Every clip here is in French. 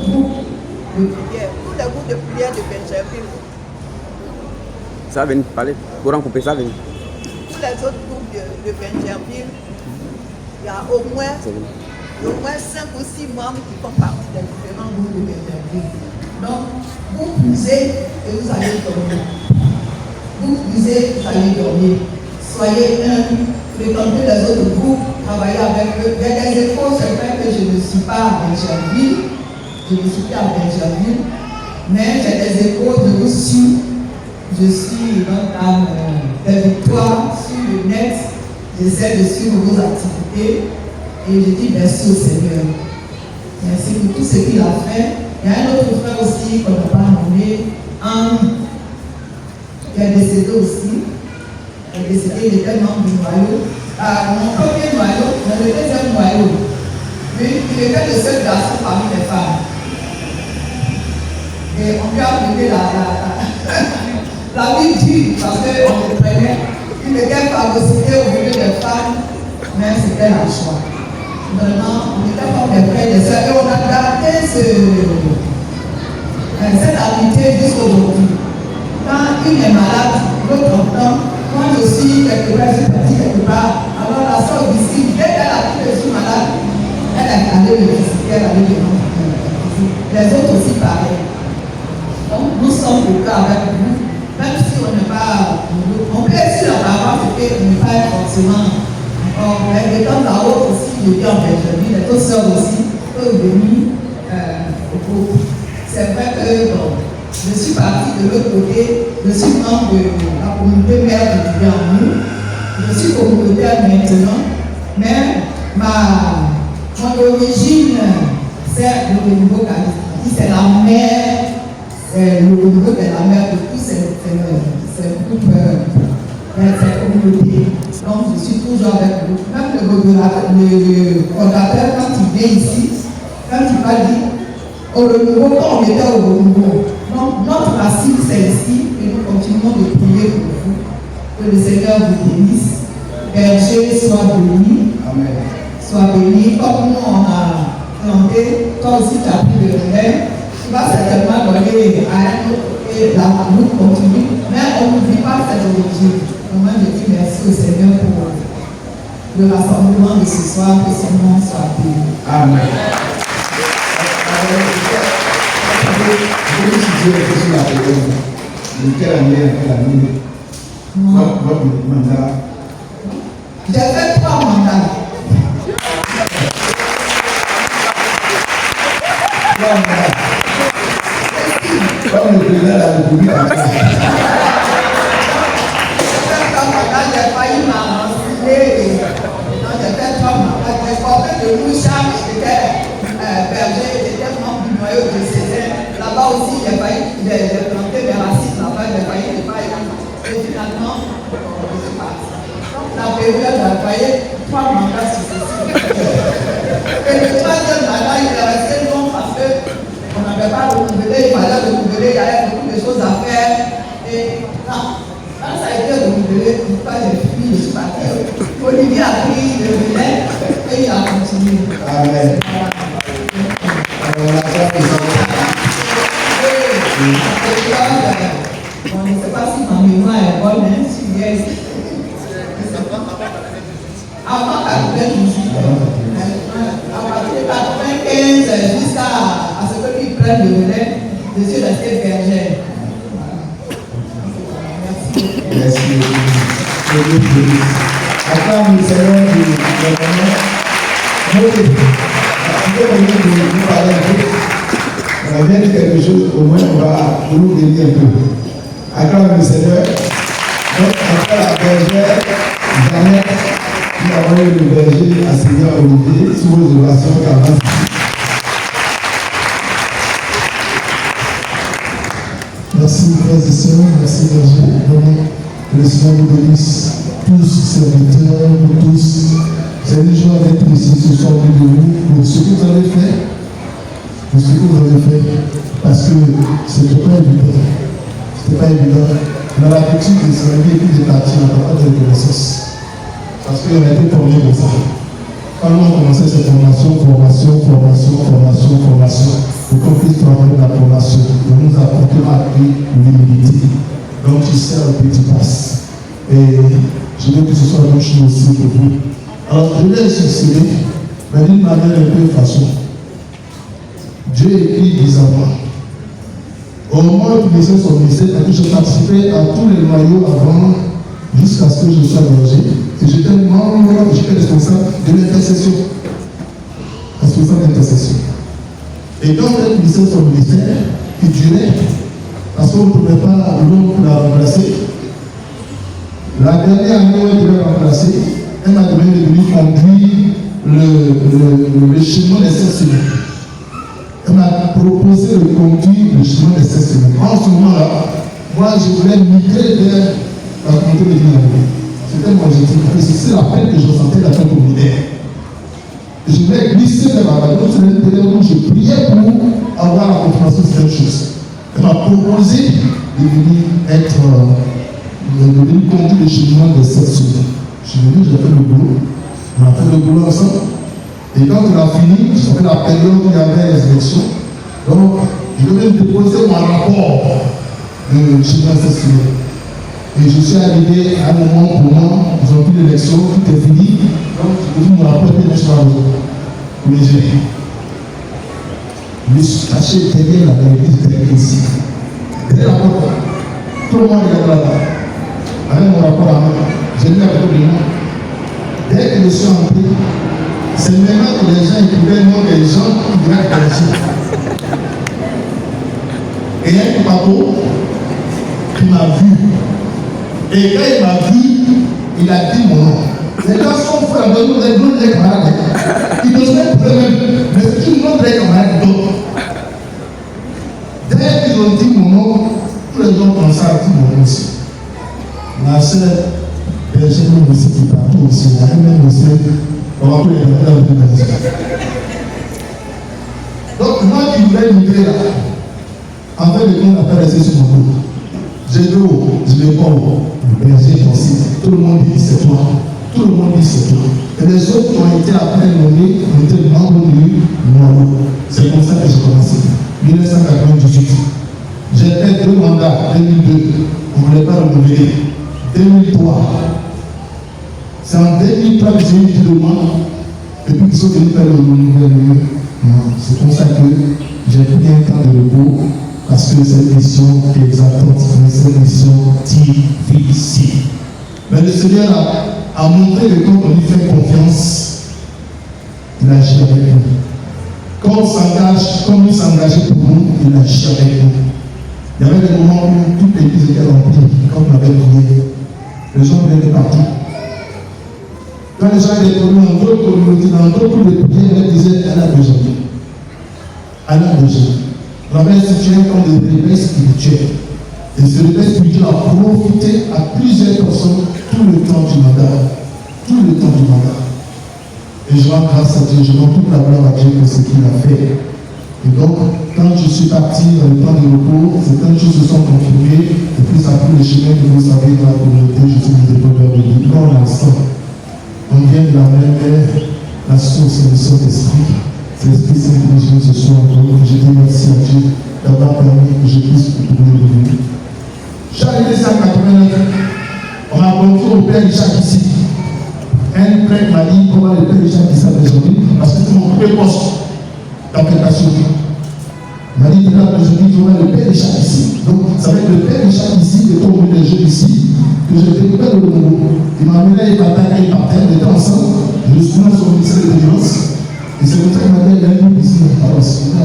groupes de prière, tous les groupes de prière de Benjerville. Ça vient parler, pour en couper ça vient. Tous les autres groupes de Benjerville, il y a au moins 5 ou 6 membres qui font partie des différents groupes de Benjerville. Donc, vous puisez et vous allez dormir. Vous puisez, vous allez dormir. Soyez humbles, fréquentez les autres groupes, travaillez avec eux. Il y a des efforts, c'est vrai que je ne suis pas à Benjerville. Je ne suis pas à Benjerville. Mais j'ai des échos de vous suivre. Je suis donc à des victoires sur le net. J'essaie de suivre vos activités. Et je dis merci au Seigneur. Merci pour tout ce qu'il a fait. Il y a un autre frère aussi qu'on n'a pas nommé, Henri, qui est décédé aussi. Il est décédé, il était membre du noyau. Mon premier noyau, mais le deuxième noyau, lui, il était le seul garçon parmi les femmes. Et on lui a donné la vie dure parce qu'on le prenait. Il était phagocyté au milieu des femmes, mais c'était la joie. Vraiment, on était comme des frères et des sœurs et on a gardé cette amitié jusqu'aujourd'hui. Quand une est malade, l'autre entend. Moi aussi, quelque part, je suis partie quelque part. Alors la soeur ici, dès qu'elle a dit que je suis malade, elle est allée me visiter, elle allait me visiter. Les autres aussi pareil. Donc nous sommes au cas avec vous, même si on n'est pas. On peut être sur la parole, c'est qu'on n'est pas forcément. Mais de temps à autre aussi, je viens en Benjerville, les autres sœurs aussi peuvent venir au groupe. C'est vrai que je suis partie de l'autre côté, je suis membre de la communauté mère de Dieu. Je suis communautaire maintenant, mais mon origine, c'est le renouveau charismatique, c'est la mère, c'est le renouveau de la mère de tous ces groupes, ces communautés. Donc je suis toujours avec vous. Même le fondateur, quand il vient ici, quand il va dire au renouveau, quand on était au renouveau, donc notre racine c'est ici et nous continuons de prier pour vous. Que le Seigneur vous bénisse. Berger, sois béni. Amen. Sois béni. Comme nous on a planté, toi aussi tu as pris le relais. Tu vas certainement donner à un autre et la route continue. Mais on n'oublie pas cette origine. Moi je dis merci au Seigneur pour le rassemblement de ce soir, que son nom soit béni. Amen. Je suis sur la période. De quelle année votre mandat? J'ai fait 3 mandats. 3 mandats. Comme le président de la République. J'ai failli m'avancer. J'ai fait 3 mandats. J'ai porté de Loucham, j'étais berger, j'étais membre du noyau de Césaire. Là-bas aussi, j'ai planté mes racines là-bas, j'ai failli ne pas être. Et finalement, je suis parti. Donc la période a failli 3 mandats successifs. Et le 3e mandat, il est resté long parce qu'on n'avait pas renouvelé, il fallait renouveler, il y avait beaucoup de choses à faire. Et non. Quand ça a été renouvelé, pourquoi j'ai fini, je suis parti. Olivier a pris le relais et il a continué. Amen. On ne sait pas si ma mémoire est bonne, hein, si il y a ici. Avant 98, à partir de 95 jusqu'à ce que tu prennes le relais, je suis resté berger. Merci. Attends, nous serons du gouvernement. Vous parler un peu. On va dire quelque chose, au moins on va nous bénir un peu. Acclame le Seigneur. Donc, après la bergère, Jeannette, nous avons eu le berger à Seigneur Olivier, sous vos orations qu'avance. Merci, frères et sœurs, merci, berger. Que le Seigneur vous bénisse, tous serviteurs, nous tous. C'est une joie d'être ici ce soir au milieu de vous pour ce que vous avez fait. Pour ce que vous avez fait. Parce que c'était pas évident. C'était pas évident. On a l'habitude de servir et puis de partir en tant que reconnaissance. Parce qu'on a été formés comme ça. Quand on a commencé cette formation, et compris sers au petit passe. Et je veux que ce soit la même chose aussi pour vous. Alors, je l'ai succédé, mais d'une manière un peu façon. Dieu écrit bizarrement. Au moment où il faisait son ministère, je participais à tous les noyaux avant, jusqu'à ce que je sois berger. Et j'étais membre, j'étais responsable de l'intercession. Responsable d'intercession. Et quand il faisait son ministère, il durait, parce qu'on ne pouvait pas la remplacer. La dernière année où elle devait remplacer, elle m'a demandé de venir conduire le chemin des 7 semaines. Elle m'a proposé de conduire le chemin des 7 semaines. En ce moment-là, moi je voulais migrer vers la communauté de l'Union. C'était mon objectif. C'est l'appel que je sentais, l'appel communautaire. Je voulais glisser vers la radio, c'est une période où je priais pour avoir la confirmation de cette chose. Elle m'a proposé de venir conduire le chemin des 7 semaines. Je suis venu, j'ai fait le boulot. On a fait le boulot ensemble. Et quand on a fini, c'était la période où il y avait les élections. Donc, je devais déposer mon rapport de chemin des 7 semaines. Et je suis arrivé à un moment pour moi, ils ont pris l'élection, tout est fini. Donc, je me rappelle que je suis arrivé. Mais je me suis caché derrière la galerie de ici. Derrière la porte, tout le monde est là-bas. Avec mon rapport à main, j'ai mis à côté de moi. Dès que je suis entré, c'est maintenant que les gens écrivaient non des gens qui doivent agir. Et il y a un bateau qui m'a vu. Et quand il m'a vu, il a dit mon nom. Les gens sont frères de nous, les noms des camarades. Ils ne sont pas eux-mêmes, mais c'est une autre des camarades d'autres. Dès qu'ils ont dit mon nom, tous les gens pensaient à dire mon nom aussi. Ma soeur, j'ai même aussi qui partout aussi, il y a même aussi, on va tous les camarades de la maison. Donc, moi qui voulais migrer là, en fait, le monde n'a pas resté sur mon dos. J'ai dit oh, je vais pas haut. Mais j'ai pensé, tout le monde dit c'est toi. Tout le monde dit c'est toi. Et les autres qui ont été après nommés ont été membres du noyau. C'est comme ça que j'ai commencé. 1998. J'ai fait 2 mandats, 2002. On ne voulait pas renouveler. 2003. C'est en 2003 que j'ai eu du demande. Et puis ils sont venus faire le renouvellement. C'est comme ça que j'ai pris un temps de repos. Parce que c'est une mission qui est exaltante, c'est une mission difficile. Mais le Seigneur a montré que quand on lui fait confiance, il agit avec nous. Quand on s'engage, comme il s'engageait pour nous, il agit avec nous. Il y avait des moments où toute l'église était remplie, quand on avait prié. Les gens venaient de partout. Quand les gens étaient venus dans d'autres communautés, dans d'autres groupes de prière, ils disaient elle a besoin. Elle a besoin. On avait institué un camp de réveil spirituel. Et ce réveil spirituel a profité à plusieurs personnes tout le temps du mandat. Tout le temps du mandat. Et je rends grâce à Dieu, je rends toute la gloire à Dieu pour ce qu'il a fait. Et donc, quand je suis parti dans le temps de repos, certaines choses se sont confirmées. Et puis ça a pris le chemin que vous savez dans la communauté, je suis le développeur de vie. Dans l'instant, on vient de la même mer, la source et le Saint-Esprit. C'est l'Esprit Saint que nous ce soir. Je dis merci à Dieu d'avoir permis que je puisse retrouver le vie. J'ai arrivé ici en 89. On m'a confié au Père Richard ici. Un prêtre m'a dit comment le Père Richard ici avait aujourd'hui, parce que c'est mon premier poste d'application. Il m'a dit aujourd'hui, tu vois le Père Richard ici. Donc, ça va être le Père Richard ici, qui est au milieu des jeux ici, que je fais pas de nouveau. Il m'a amené à partager, il partait, on était ensemble. Je suis dans son ministère de violence. Et c'est comme ça qu'il m'a dit, il y a une ici dans la paroisse.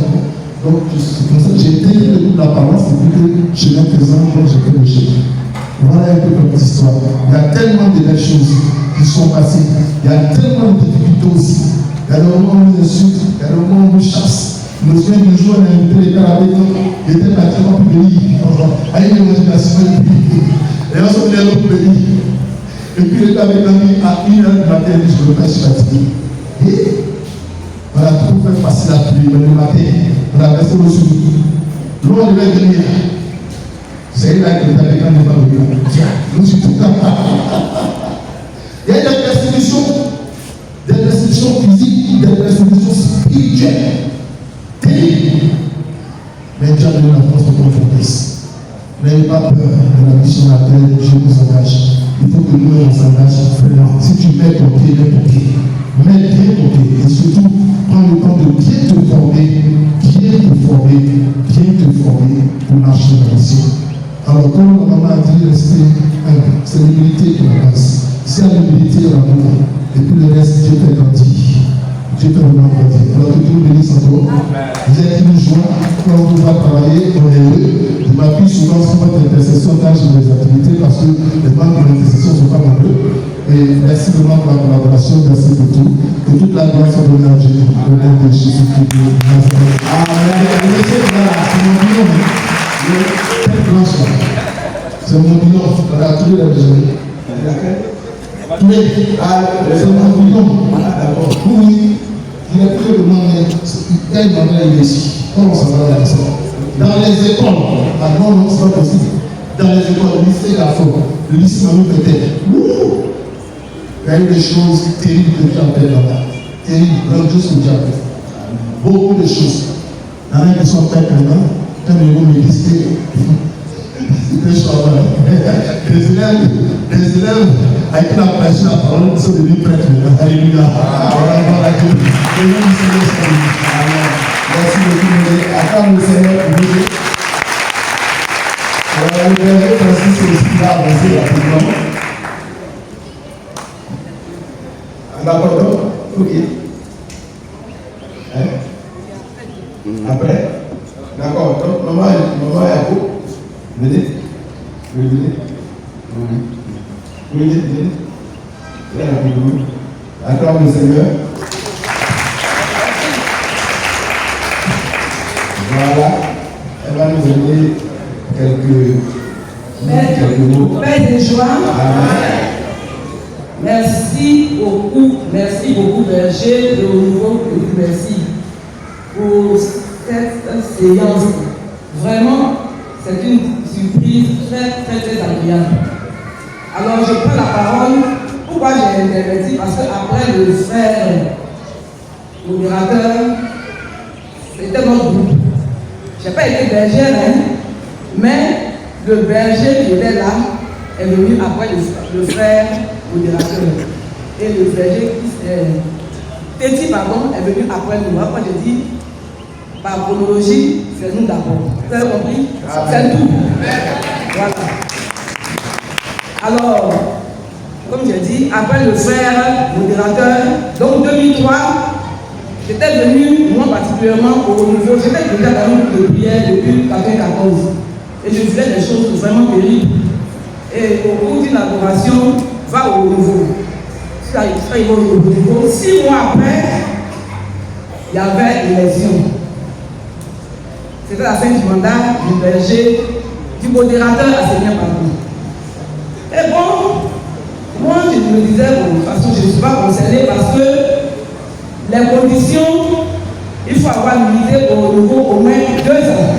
Donc, c'est comme ça que j'ai intégré le groupe de la paroisse, et puis que chez présent, quand j'ai fait le chef. Voilà un peu notre histoire. Il y a tellement de belles choses qui sont passées. Il y a tellement de difficultés aussi. Il y a le moment où on nous insulte, il y a le moment où on nous chasse. Je me souviens du jour où on a invité les gars avec nous, il était parti pour venir. Avec l'imagination, et on s'est mis à l'autre pays. Et puis il était avec lui à 1h du matin, je ne veux pas, je suis fatigué. Et on a tout fait facile à pluie, mais le matin, on a resté au sud. L'eau, on devait venir. C'est là que le Tabekan n'est pas venu. Tiens, nous sommes tout il y a des persécutions physiques, des persécutions spirituelles. Terribles. Mais Dieu a donné la force de confronter. Mais n'ayez pas peur de la mission à laquelle je vous engage. Il faut que nous, on s'engage vraiment. Si tu mets ton pied, mets ton pied. Mets bien ton pied. Et surtout, prends le temps de bien te former, pour marcher dans la mission. Alors, comme la maman a dit, restez humble. C'est l'humilité qui nous passe. C'est l'humilité et l'amour. Et puis le reste, Dieu fait grandir. Dieu fait vraiment grandir. Alors que Dieu bénisse encore. Vous êtes une joie. Quand on va travailler, on est heureux. Je m'appuie souvent sur votre intercession dans mes activités parce que les membres de l'intercession ne sont pas nombreux. Et merci vraiment pour la collaboration. Merci pour tout. Que toute la gloire soit donnée à Dieu. Au nom de Jésus-Christ. Amen. C'est mon bilan. C'est mon bilan. On a tous les déjeuners. C'est mon bilan. Oui, il a pris le nom, il a demandé ici. Comment ça va là? Dans les écoles, non, c'est pas possible. Dans les écoles, le lycée Lafont, le lycée Mamou Péter, il y a eu des choses terribles que Dieu a fait là-bas. Terribles, grandioses que Dieu a fait. Beaucoup de choses. Il y en a qui sont faits maintenant, quand ils vont me lister, c'était charmant. Des élèves avec qui on a prêché la parole sont devenus prêtres. Alléluia. Merci beaucoup. Attends le Seigneur pour nous. Alors, le berger Francis aussi va avancer rapidement. D'accord, ok. Après, d'accord, donc maman Yako, venez. Venez. Acclame le Seigneur. Voilà, elle va nous donner quelques mots. Père de joie. Amen. Merci beaucoup, berger de haut niveau, merci pour cette séance. Vraiment, c'est une surprise très agréable. Alors, je prends la parole. Pourquoi j'ai interverti? Parce qu'après le frère modérateur, c'était notre groupe. Je n'ai pas été bergère, mais le berger qui était là est venu après le frère modérateur. Et le berger Téti, est venu après nous. Après, j'ai dit, par chronologie, c'est nous d'abord. Vous avez compris? C'est tout. Voilà. Alors, comme j'ai dit, après le frère modérateur, donc 2003, j'étais venu, moi particulièrement, au niveau, j'étais déjà dans le groupe de prière depuis 1994. Et je faisais des choses vraiment terribles. Et au cours d'une adoration, va au niveau. Ça, il va au niveau. 6 mois après, il y avait l'élection. C'était la fin du mandat du berger, du modérateur à Seigneur Pardon. Et bon, moi je me disais, bon, de toute façon je ne suis pas concerné parce que les conditions, il faut avoir milité au niveau au moins 2 ans.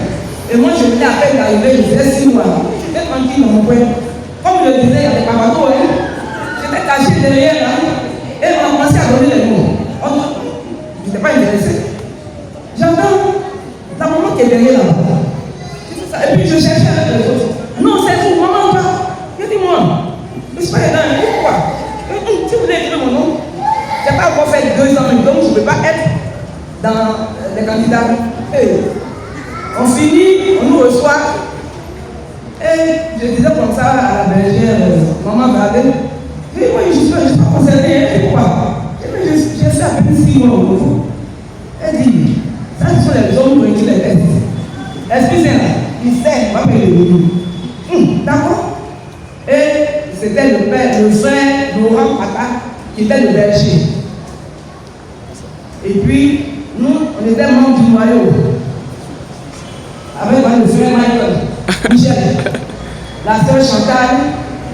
Et moi je venais à peine d'arriver, je faisais 6 mois. J'étais tranquille dans mon coin. Comme je le disais, il y avait pas bateau, j'étais caché derrière là, et on a commencé à donner les mots. Je n'étais pas intéressé. J'entends la maman qui est derrière là-bas. Et puis je cherchais les autres. Non, c'est vous, maman, pas. Je dis moi, je ne suis pas dedans, pourquoi? Si vous voulez écrire mon nom, je n'ai pas encore fait 2 ans, donc je ne peux pas être dans les candidats. Et on finit, on nous reçoit. Et je disais comme ça à la bergère, maman Gardel, je dis, oui, je ne suis pas concernée, pourquoi? Je suis à peine 6 mois au nouveau. Elle dit, ça ce sont les hommes qui les testent. Excusez-moi, il sait, on va payer le début. D'accord? Et c'était le frère Laurent Pata qui était le berger. Et puis, nous, on était membres du noyau. Avec le frère Michel, la sœur Chantal,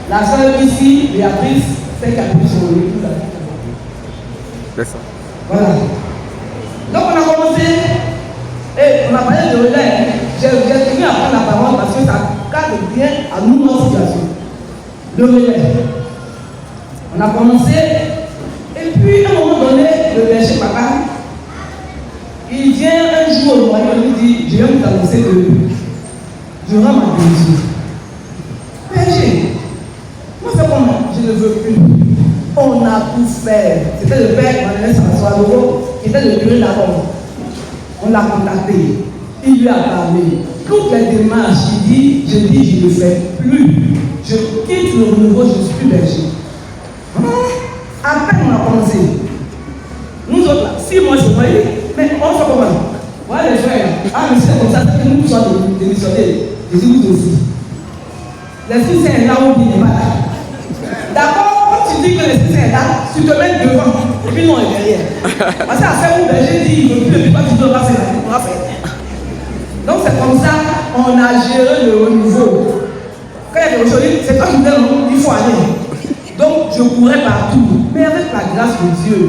la sœur ici, Béatrice, c'est qui a pris sur le tout là. C'est ça. Voilà. Donc on a commencé, et on a parlé de relais. J'ai tenu à prendre la parole parce que ça cadre bien à nous, notre situation. Le relais. On a commencé, et puis à un moment donné, le berger papa, il vient un jour au noyau, il dit, je vais vous annoncer que je rends ma démission. père, c'était le père Manuel Sansoadoro, qui était le curé d'abord. On l'a contacté, il lui a parlé. Toutes les démarches, il dit, je ne le fais plus. Je quitte le renouveau, je suis plus berger. À peine on a commencé. Nous autres là, 6 mois c'est vrai, mais on fait comment? Voilà les frères, mais c'est comme ça que nous sommes démissionnés. Je dis vous aussi. L'Esprit Saint est là où il n'est pas là. D'accord, quand tu dis que l'Esprit Saint est là, tu te mets devant, et puis nous on est derrière. Parce qu'à faire où berger dit, il ne veut plus, et puis toi tu dis on va faire, on va faire. Donc c'est comme ça qu'on a géré le renouveau. Quand il y a des choses, c'est pas une il faut aller. Donc je courais partout, mais avec la grâce de Dieu,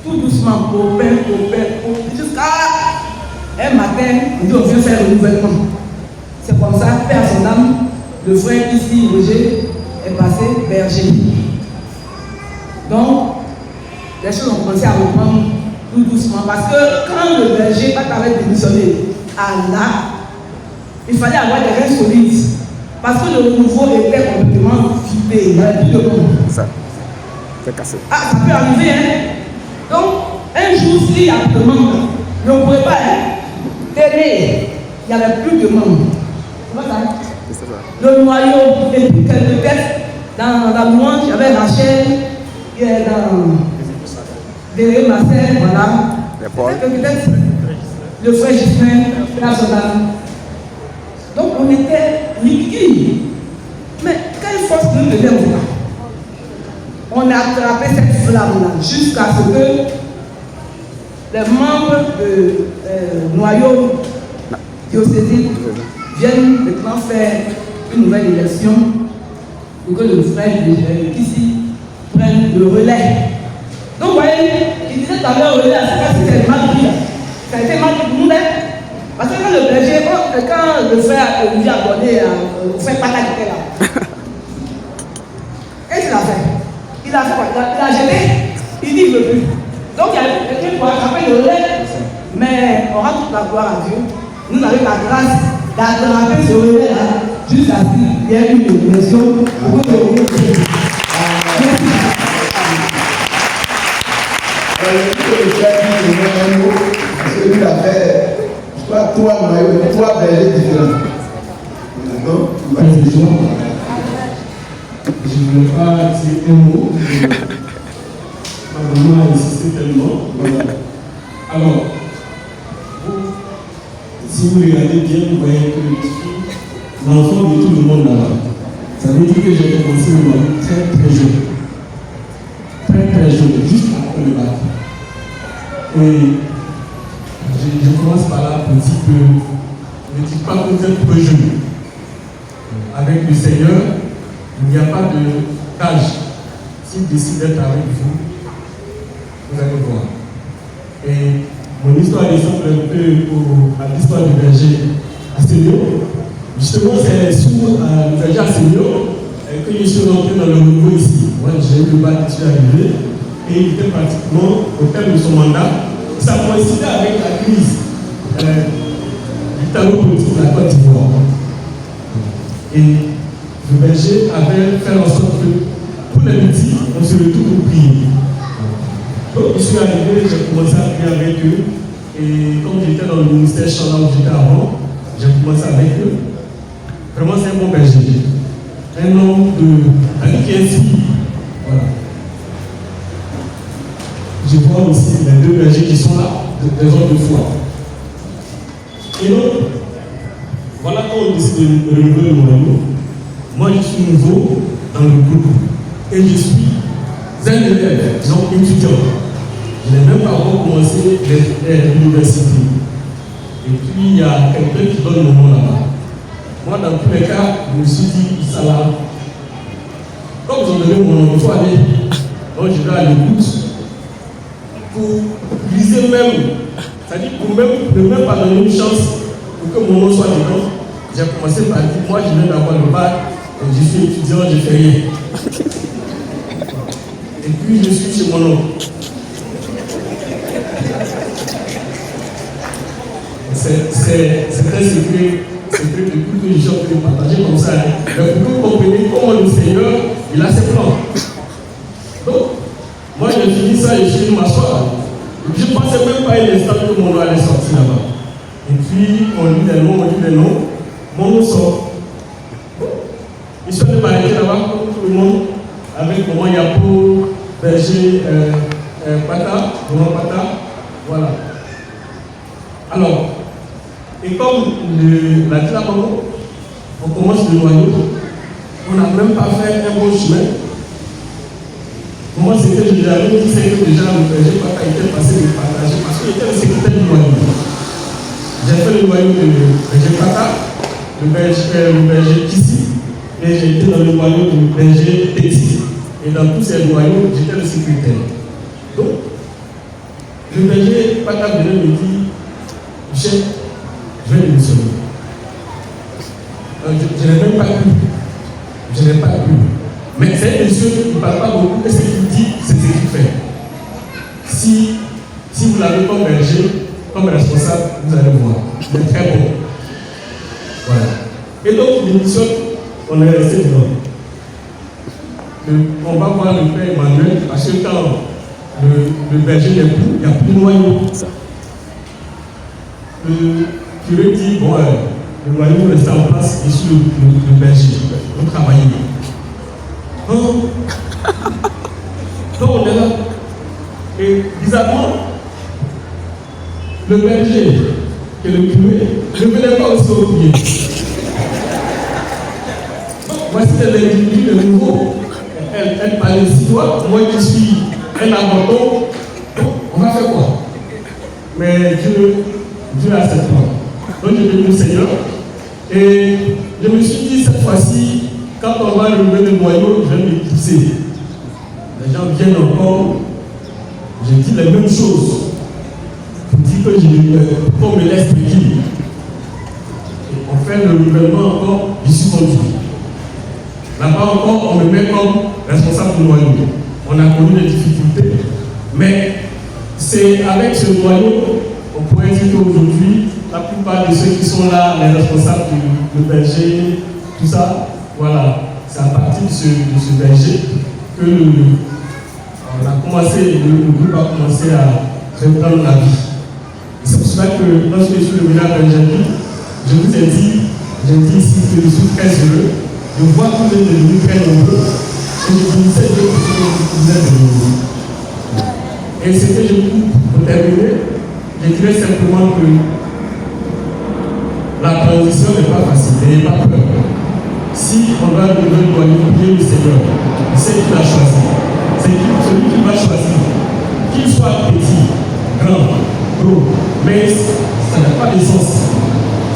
tout doucement, jusqu'à un matin, on dit on vient faire le renouvellement. C'est comme ça, Père son âme, le frère ici, Roger, est passé berger. Donc, les choses ont commencé à reprendre tout doucement. Parce que quand le berger avait démissionné à là, il fallait avoir des reins solides. Parce que le renouveau était complètement vidé. Il n'y avait plus de monde. Ça, c'est cassé. Ah, ça peut arriver, hein. Donc, un jour, s'il y a plus de monde, ne pourrait pas t'aider. Il n'y avait plus de monde. Le noyau, et puis quelques têtes dans la louange, il y avait Rachel, il y a dans Derrière Marcel, voilà. Quelques têtes, le frère Gislain, la Sodan. Donc on était liquides. Mais quelle force nous devait voir? On a attrapé cette flamme-là jusqu'à ce que les membres de noyau diocésain viennent maintenant faire une nouvelle élection pour que le frère ici prenne le relais. Donc vous voyez, il disait tout à l'heure, relais, c'était mal pris. Ça a été mal pris pour nous. Parce que quand le berger, quand le frère lui a donné au frère Pata qui était là, qu'est-ce qu'il a fait? Il a fait quoi? Il a jeté, il dit il ne veut plus. Donc il y a quelqu'un pour attraper le relais, mais on rend toute la gloire à Dieu. Nous avons la grâce d'attraper ce relais-là jusqu'à ce qu'il y ait une élection pour que le relais. Parce que lui a fait trois bergers différents. Donc, je ne voulais pas dire un mot. Ma maman a insisté tellement. Voilà. Alors, si vous regardez bien, vous voyez que je suis l'enfant de tout le monde là-bas. Ça veut dire que j'ai commencé le mari très très jeune. Très jeune, juste après le bac. Et je commence par là pour dire que ne dites pas que vous êtes peu jeune. Avec le Seigneur, il n'y a pas d'âge. S'il décide d'être avec vous, vous allez voir. Et mon histoire ressemble un peu à l'histoire du berger à Seigneur. Justement, c'est sous le berger à Seigneur que je suis rentré dans le renouveau ici. Moi, j'ai eu le bac, je suis arrivé, et il était pratiquement au terme de son mandat. Ça coïncidait avec la crise du tableau politique de la Côte d'Ivoire. Et le berger avait fait en sorte que pour les petits, on se retrouve pour prier. Donc je suis arrivé, j'ai commencé à prier avec eux. Et comme j'étais dans le ministère champ là où j'étais avant, j'ai commencé avec eux. Vraiment, c'est un bon berger. Un homme qui inspire. Voilà. Je vois aussi les deux bergers qui sont là, des hommes de foi. Et donc, voilà quand on décide de renouveler le royaume. Moi, je suis nouveau dans le groupe. Et je suis un élève, donc étudiant. Je n'ai même pas encore commencé l'université. Et puis, il y a quelqu'un qui donne le nom là-bas. Moi, dans tous les cas, je me suis dit, ça va. Comme ils ont donné mon nom, il faut aller. Donc, je vais à l'écoute. Pour viser même, c'est-à-dire pour ne même pas donner une chance pour que mon nom soit dedans, j'ai commencé par dire, moi je viens d'avoir le bac, je suis étudiant, je ne fais rien. Et puis je suis chez mon nom. C'est très secret de tout que les gens peuvent partager comme ça. Mais pour que vous compreniez comment le Seigneur, il a ses plans. Donc, ça, je suis venu m'asseoir. Je ne pensais même pas un instant que mon nom allait sortir là-bas. Et puis, on lit des noms, mon nom sort. Je suis allé m'arrêter là-bas, comme tout le monde, avec Maman Yapo, Berger, Pata, Maman Pata, voilà. Alors, et comme l'a dit la maman, on commence le noyau, on n'a même pas fait un bon chemin. Moi, ce que j'avais dit, c'est que déjà le berger Pata était passé de partager, parce qu'il était le secrétaire du noyau. J'ai fait le noyau de berger Pata, le berger Kissi, et j'ai été dans le noyau du berger Petit. Et dans tous ces noyaux, j'étais le secrétaire. Donc, le berger Pata venait me dire, chef, je vais démissionner. Je n'ai même pas pu. Je n'ai pas pu. Mais c'est un monsieur qui ne parle pas beaucoup, et ce qu'il dit, c'est ce qu'il fait. Si vous l'avez comme berger, comme responsable, vous allez voir. Il est très bon. Voilà. Et donc, l'émission, on est resté dedans. On va voir le père Emmanuel, parce que quand le berger n'est plus, il n'y a plus de noyau. Le curé dit, bon, le noyau reste en place et sur le berger, on travaille. Donc on est là. Et bizarrement, le berger et le curé ne venaient pas aussi au pied. Voici l'individu de nouveau. Elle parlait si toi, moi qui suis un abandon, on va faire quoi? Mais Dieu a cette foi. Donc je vais le Seigneur. Et je me suis dit cette fois-ci, quand on va lever le noyau, je vais m'éclipser. Les gens viennent encore. Je dis les mêmes choses. Pour dire que qu'on me laisse tranquille. Et on fait le renouvellement encore, je suis conduit. Là-bas encore, on me met comme responsable du noyau. On a connu des difficultés. Mais c'est avec ce noyau, on pourrait dire qu'aujourd'hui, la plupart de ceux qui sont là, les responsables du berger, tout ça, voilà, c'est à partir de ce berger que le groupe a commencé à reprendre la vie. C'est pour cela que lorsque je suis venu à Benjamin, je vous ai dit ici que je suis très heureux. Je vois que vous êtes devenus très nombreux et je vous disais que vous êtes nombreux. Et ce que je coupe pour terminer, je dirais simplement que la transition n'est pas facile, n'ayez pas peur. Si on doit lever le noyau, prier le Seigneur, c'est qui l'a choisi. C'est celui qui va choisir. Qu'il soit petit, grand, gros, mais ça n'a pas de sens.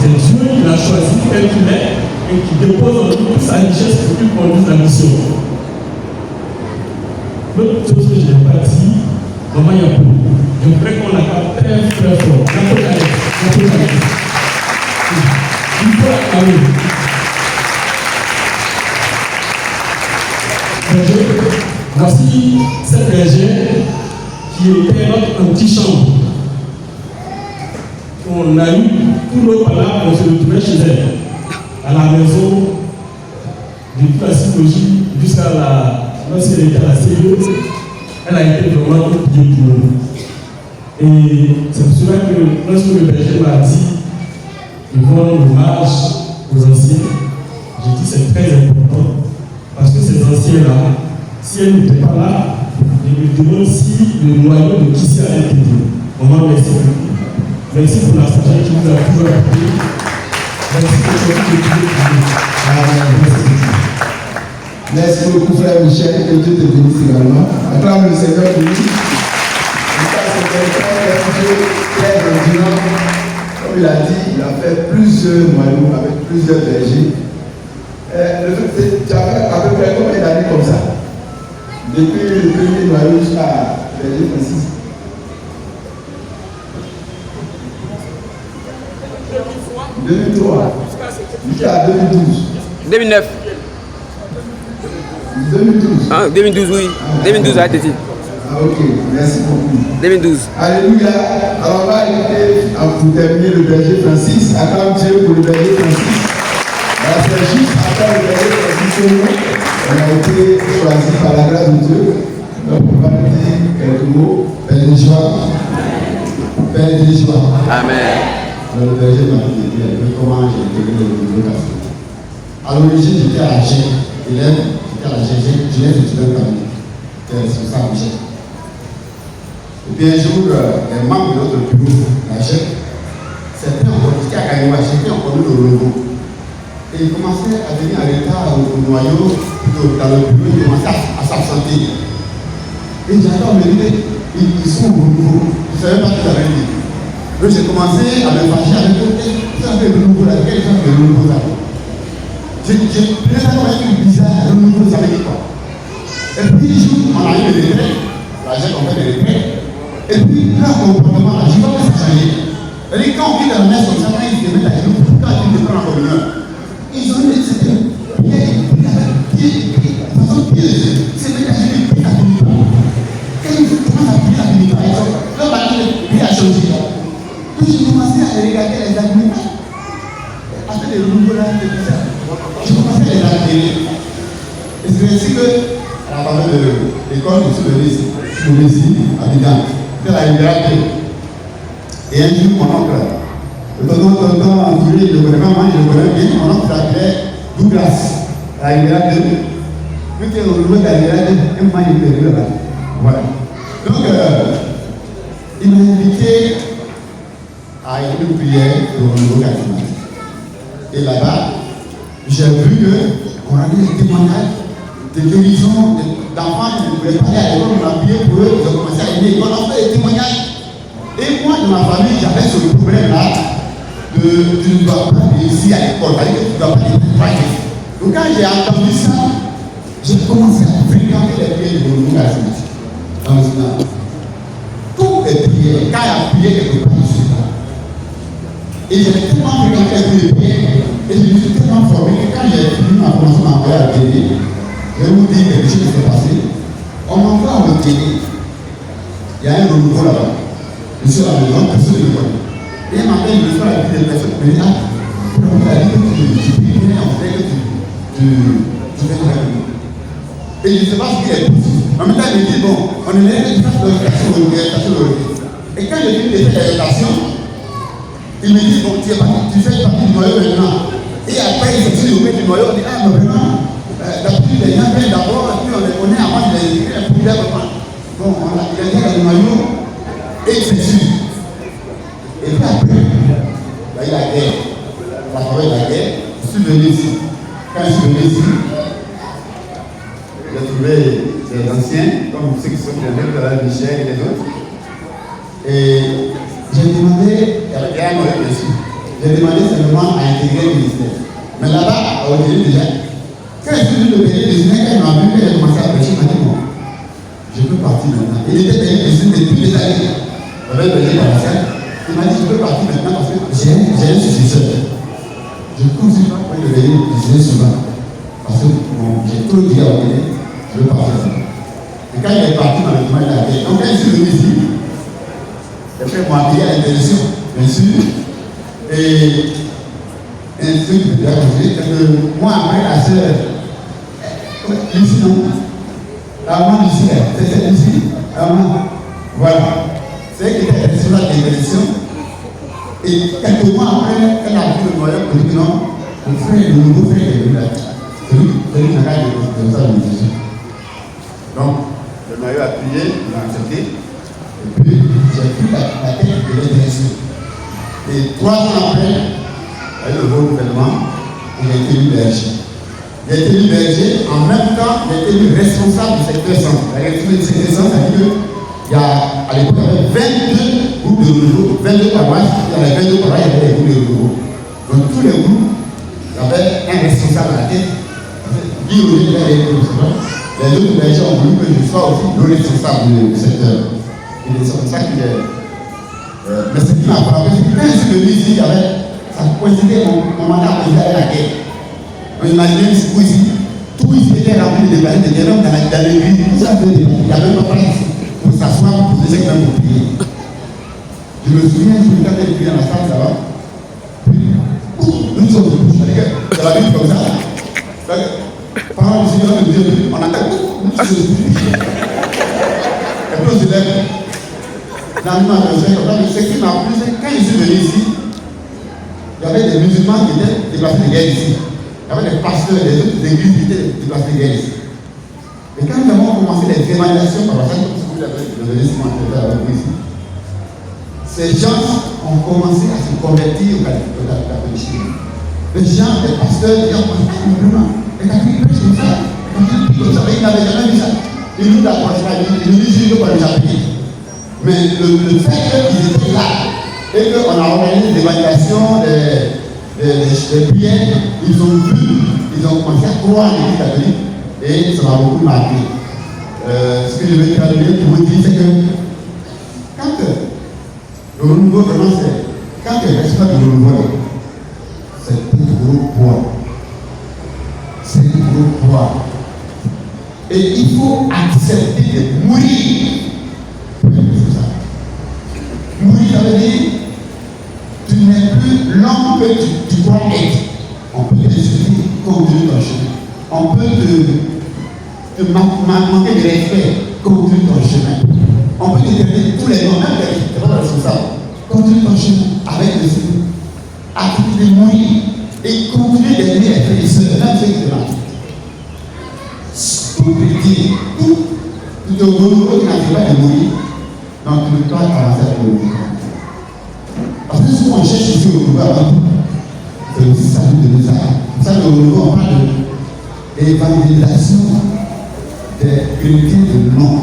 C'est Dieu qui l'a choisi tel qu'il est et qui dépose en nous toute sa richesse pour qu'il conduise la mission. L'autre chose que je n'ai pas dit, Maman Yapo, je voudrais qu'on l'acclame très très fort. Il faut l'acclamer. Voici cette bergère qui était notre antichambre. On a eu tout nos palabres, on se retrouvait chez elle, à la maison, depuis la psychologie jusqu'à lorsqu'elle était à la cellule, elle a été vraiment au pied pour nous. Et c'est pour cela que lorsque le berger m'a dit de rendre hommage aux anciens, j'ai dit c'est très important, parce que ces anciens-là, si elles n'étaient pas là, je me demande si le noyau de Kissi a été dit. Maman, merci beaucoup. Merci pour la sagesse qui vous a toujours appris. Merci pour ce que vous avez dit. Merci beaucoup, frère Michel, que Dieu te bénisse également. Acclame le Seigneur pour nous. Très endurant. Comme il a dit, il a fait plusieurs noyaux avec plusieurs bergers. Tu as fait à peu près combien d'années comme ça? Depuis le premier noyau jusqu'à berger Francis. 2003 jusqu'à 2012. 2009. 2012. Ah, 2012, oui. 2012 a été dit. Ah, ok, merci beaucoup. 2012. Alléluia. Alors, on va inviter pour terminer le berger Francis. Acclame Dieu pour le berger Francis. C'est juste après le berger Francis, on a été choisi par la grâce de Dieu Donc, on va dire quelques mots. Père de joie. Père de joie. Amen. Alors, le berger m'a dit comment j'ai intégré le café. À l'origine, j'étais à la GEC. Élève, j'étais à la GEC. Je l'ai fait le cabinet. J'étais responsable de GEC. Et puis un jour, les membres de notre bureau, la GEC, c'était encore, j'étais à Kaïwa, j'étais encore le renouveau. Et ils commençaient à venir en retard au noyau, plutôt dans le bureau, ils commençaient à s'absenter. Et j'entends me dire, ils sont au renouveau. Je ne savais pas ce qu'ils avaient dit. Donc j'ai commencé à me fâcher avec eux. Vous avez le nouveau là, quel genre de nouveau là? J'ai pris ça comme un truc bizarre, le nouveau, ça veut dire quoi? Et puis, on a eu des retraites, la GEC on fait des retraites. Et puis, là, au comportement là, je vois que ça change. C'est-à-dire, quand on quitte la messe comme ça, quand ils se mettent à genoux, quand ils se prennent en communion, ils ont dit, c'était pied, de façon pieuse, ils se mettent à genoux, ils prient la communion. Quand ils commencent à prier la communion, leur bâtiment a changé. Puis j'ai commencé à regarder les animaux. Après les nouveaux là, j'ai commencé à les admirer. Et c'est ainsi que, à la faveur de l'école, je suis venu ici, à Bidan, faire la libération. Et un jour, mon oncle, le tonton André, je ne le connais pas, moi je le connais bien, mon oncle s'appelait Douglas, à la libération. Puis il y a au niveau de la libération, un moment il est venu là-bas. Voilà. Donc, il m'a invité à une prière au niveau catholique. Et là-bas, j'ai vu qu'on avait des témoignages de guérison d'enfants qui ne pouvaient pas aller à l'école, on a prié pour eux, ils ont commencé à aller à l'école, on fait des témoignages. Et moi, dans ma famille, j'avais ce problème-là de tu ne dois pas réussir à l'école, c'est-à-dire que tu ne dois pas être pratiqué. Donc quand j'ai entendu ça, j'ai commencé à fréquenter les prières de mon nouveau catholique. Dans le Sénat. Toutes les prières, quand il y a prié quelque part, je suis là. Et j'avais tellement fréquenté les prières, et je me suis tellement formé que quand j'ai fini ma formation à la télé, je vais vous dire quelque chose qui s'est passé. On m'envoie au télé. Il y a un renouveau là-bas. Je suis à la maison, personne ne me connaît. Et un matin, je me suis à la vie des personnes qui me disent, ah, pour la vie que tu pries, on fait que tu fais le renouveau. Et je ne sais pas ce qu'il est possible. En même temps, il me dit, bon, on est là, il faut faire l'orientation. Et quand j'ai fini de faire l'orientation, il me dit, bon, tu fais partie du noyau maintenant. Et après, il s'est dit, au milieu du noyau, on dit, ah, mais vraiment, d'habitude, les gens viennent d'abord, et puis on les connaît avant de les écrire un problème. Bon, on a dit dans le noyau, et il s'est dit. Et puis après, il y a eu la guerre. La faveur de la guerre, je suis venu ici. Quand je suis venu ici, j'ai trouvé des anciens, comme ceux qui sont venus de la Michel et les autres. Et j'ai demandé, il y avait un noyau dessus. J'ai demandé simplement à intégrer le ministère. Mais là-bas, on dirait déjà, quand je suis venu de payer les Unis, quand il m'a vu que j'ai commencé à prêcher, il m'a dit bon, je peux partir maintenant. Il était payé les Unis depuis des années. J'avais payé par la salle. Il m'a dit je peux partir maintenant parce que j'ai un successeur. Je ne continue pas pour le payer les Unis souvent. Parce que bon, j'ai trop dit à Okéné, je veux partir. Et quand il est parti, malheureusement, il a été. Donc quand je suis venu ici, j'ai fait mon habillé à l'interdiction, bien sûr. Et un truc que j'ai raconté, c'est que moi, après la sœur, Lucie, non? La maman Lucie, c'est Lucie, la maman. Voilà. C'est elle qui était responsable de l'interdiction. Et quelques mois après, elle a pris le noyau pour dire que non, le nouveau frère est venu là. C'est lui qui a gagné de ça, l'interdiction. Donc, le noyau a prié, il a accepté. Et puis, j'ai pris la tête de l'interdiction. Et 3 ans après, il y a eu le bon gouvernement, il a été élu berger. Il a été élu berger, en même temps, il a été élu responsable du secteur centre. La responsabilité du secteur centre, ça veut dire qu'il y a, à l'époque, il y avait 22 groupes de renouveau, 22 paroisses, il y avait 22 paroisses, il y avait des groupes de renouveau. Donc tous les groupes, il y avait un responsable à la tête. Guy Roger était le responsable. Les autres bergers ont voulu que je sois aussi le responsable du secteur. Et c'est comme ça qu'il est. Mais ce qui m'a frappé, c'est que quand je suis venu ici, ça coïncidait, mon mandat coïncidait avec la guerre. On imaginait une secours ici, tout ici était rempli de déplacés, des hommes dans l'église, tout ça, il n'y avait pas place pour s'asseoir, pour poser ses mains pour prier. Je me souviens, je me regardais prier dans la salle là-bas, puis, nous sommes debout, c'est-à-dire que ça va vite comme ça. Parole du Seigneur de Dieu, on attaque, nous sommes debout. l'enseignement de ce qui m'a plu, c'est quand je suis venu ici, il y avait des musulmans qui étaient déplacés de guerre ici. Il y avait des pasteurs des autres églises qui étaient déplacés de guerre ici. Et quand nous avons commencé les évangélisations par la salle, comme vous l'avez dit ici, ces gens ont commencé à se convertir au catholicisme. Les gens, les pasteurs, ils ont commencé à les catholiques prêchent comme ça. Ils n'avaient jamais vu ça. Ils nous approchent pas, ils nous disent que nous avons payé. Mais le fait qu'ils étaient là et qu'on a organisé des évangélisations, des prières, ils ont vu, ils ont commencé à croire à l'Église catholique et ça m'a beaucoup marqué. Ce que je veux traduire pour vous dire, c'est que quand le renouveau vraiment c'est, quand il reste pas de renouveau, c'est un gros poids. C'est un gros poids. Et il faut accepter de mourir. Mourir, ça veut dire tu n'es plus l'homme que tu crois être. On peut te discuter, continuer ton chemin. On peut te manquer de respect, continuer ton chemin. On peut te donner tous les noms, même les qui ne sont pas responsables. Continue ton chemin avec le Seigneur. Accepter de mourir et continuer d'aimer les frères et sœurs, même ceux qui te manquent. Tout petit, tout au renouveau qui n'arrive pas de mourir, donc tu ne peux pas avancer avec le renouveau. Parce que ce qu'on cherche ici au renouveau avant tout, c'est aussi salut de nos âmes. Ça, le renouveau, on parle d'évangélisation des chrétiens de nom.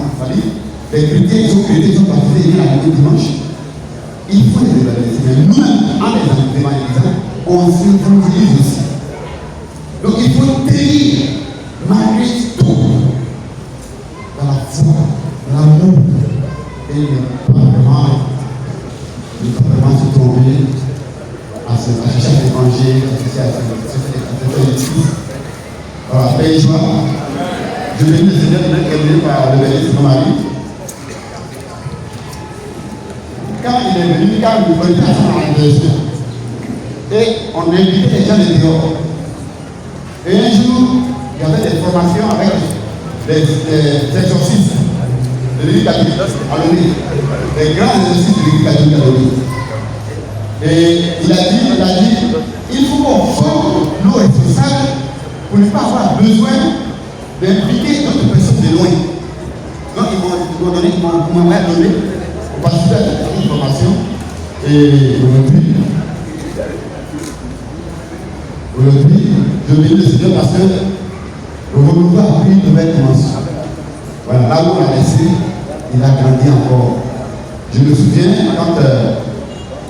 Les chrétiens qui sont chrétiens, sont baptisés le dimanche. Il faut les évangéliser. Mais nous-mêmes, en les évangélisant, on s'évangélise aussi. Donc il faut tenir malgré tout dans la foi, dans l'amour et ne pas vraiment se tomber à chercher l'évangile, à chercher l'église. Voilà, paix et joie. Je vais le Seigneur de terminer par le verset de mon mari. Quand il est venu, quand il venait à son adresse, et on invitait les gens de dehors. Et un jour, il y avait des formations avec des exorcistes de l'Église catholique à l'Orient, des grands exorcistes de l'Église catholique à l'Orient. Et il a dit, il faut qu'on forme nos responsables pour ne pas avoir besoin d'impliquer d'autres personnes de loin. Donc ils m'ont donné pour participer à cette formation. Et aujourd'hui, je bénis le Seigneur parce que le renouveau a pris une nouvelle dimension. Voilà, là où on l'a laissé, il a grandi encore. Je me souviens quand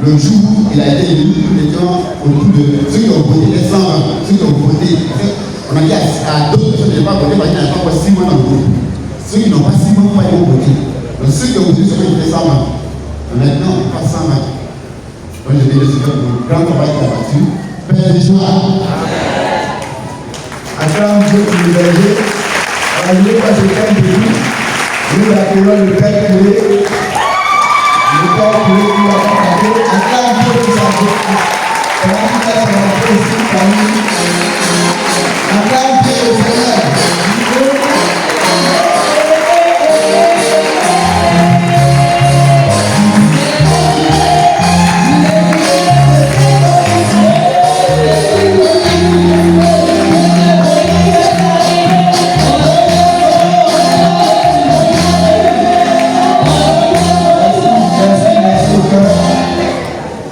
le jour où il a été élu, nous étions autour de ceux qui ont voté, les 120, ceux qui ont voté. On a dit à d'autres personnes de ne pas voter parce qu'il n'y a pas encore 6 mois dans le groupe. Ceux qui n'ont pas 6 mois, ils vont voter. Donc ceux qui ont voté, ceux qui ont voté 120. Maintenant, on n'est pas 120. Donc je bénis le Seigneur pour le grand travail qu'il a battu. Père de joie. Acclame Dieu pour le berger. Alors, je ne vais pas se faire de lui. Nous accueillons le Père Clé. Le Père Clé qui va partager. Acclame Dieu pour sa vie. Pendant qu'il a fait ici, parmi acclame Dieu le Seigneur.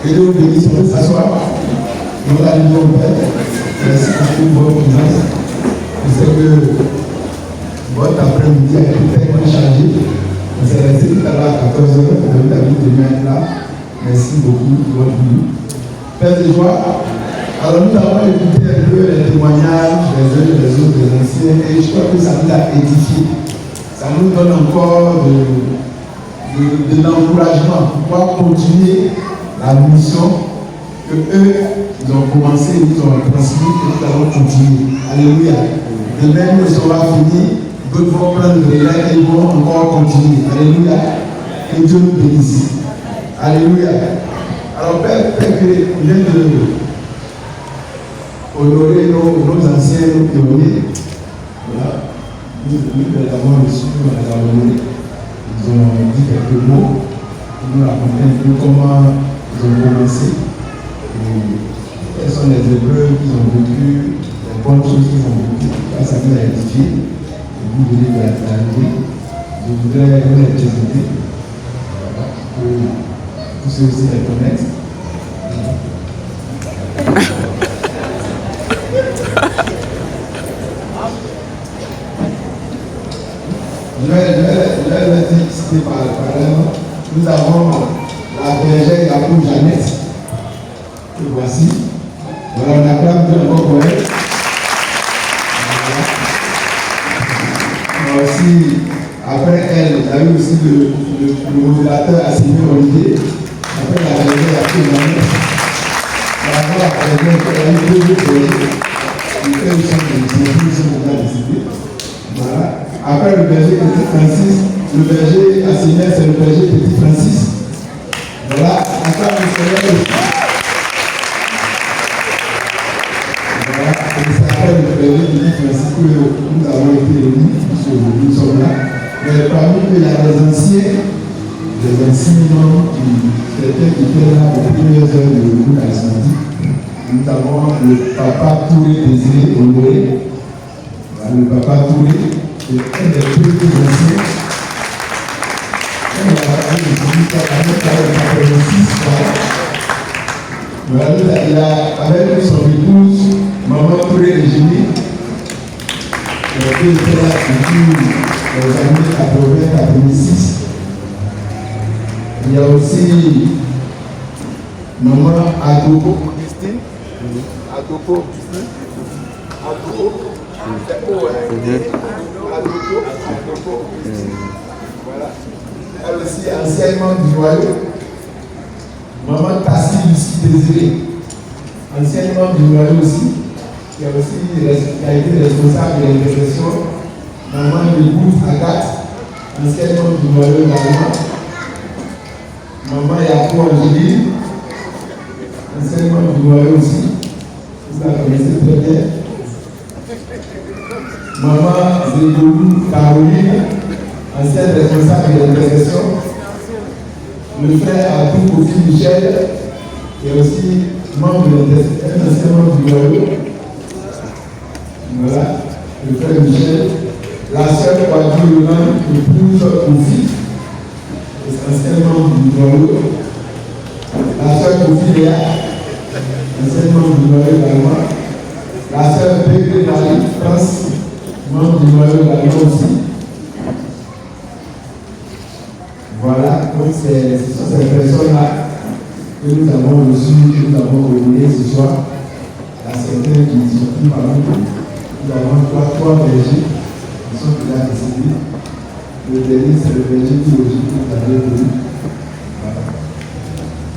Que Dieu vous bénisse, on peut s'asseoir. Nous allons au Père. Merci pour votre présence. Je sais que votre après-midi a été tellement chargé. On s'est resté tout à l'heure à 14h. Vous avez tenu à être là. Merci beaucoup pour votre venue. Père de joie. Alors nous avons écouté un peu les témoignages des uns et des autres, des anciens, et je crois que ça nous a édifié. Ça nous donne encore de l'encouragement pour pouvoir continuer la mission que eux, ils ont commencé, ils ont transmis, et nous allons continuer. Alléluia. Demain, nous serons finis, d'autres vont prendre le relais et ils vont encore continuer. Alléluia. Que Dieu nous bénisse. Alléluia. Alors, Père, je viens de honorer nos anciens, nos pionniers. Voilà. Nous les avons reçus, nous les avons honorés. Ils ont dit quelques mots. nous raconter un peu comment ils ont commencé, et quelles sont les épreuves qu'ils ont vécues, les bonnes choses qu'ils ont vécues, ça nous a édifié. Vous venez d'arriver. Je voudrais vous les présenter pour tous ceux aussi les connaître. Je vais le citer par là. Nous avons la bergère Yacoub Jeannette, que voici. Voilà, on acclame bien encore pour elle. Aussi, après elle, il y a eu aussi le modérateur Assimé Olivier. Après la bergère Yacoub Jeannette. D'abord, la bergère, elle a eu 2 bergers. Ils sont déjà décidés. Voilà. Après le berger Petit Francis, le berger Assigné, c'est le berger Petit Francis. Voilà, encore le Seigneur aussi. Voilà, et c'est après le berger Petit Francis que nous avons été réunis, puisque nous sommes là. Mais parmi eux, il y a des anciens membres qui étaient là aux premières heures de groupe charismatique. Nous avons le papa Touré Désiré Honoré. Voilà, le papa Touré. C'est un des plus anciens. On a parlé de voilà, il a avec son épouse, maman Touré et Génie. Il a été là depuis les années 80-86. Il y a aussi maman Adopo Augustine. Adopo Augustine. Adopo. Voilà. Elle aussi anciennement du royaume. Maman Tassi Lucie Désiré, anciennement du royaume aussi, qui a été responsable de l'intercession. Maman l'épouse Agathe, anciennement du royaume allemand. Maman Yacoub Angéline, anciennement du royaume aussi. Vous la connaissez très bien. Maman Zégoulou Caroline, ancienne responsable de l'intercession. Le frère Abdou Kofi Michel, qui est aussi membre de l'intercession du royaume. Voilà, le frère Michel. La sœur Kwadou Yonan, épouse Kofi, anciennement du royaume. La sœur Kofi Léa, anciennement du royaume allemand. La sœur Bébé Marie France, membre du royaume allemand aussi. Voilà, donc ce sont ces personnes-là que nous avons reçues, que nous avons relayées ce soir. Il y a certains qui sont plus parmi nous. Nous avons trois bergers qui sont déjà décédés. Le dernier, c'est le berger qui aujourd'hui vous avez connu. Voilà.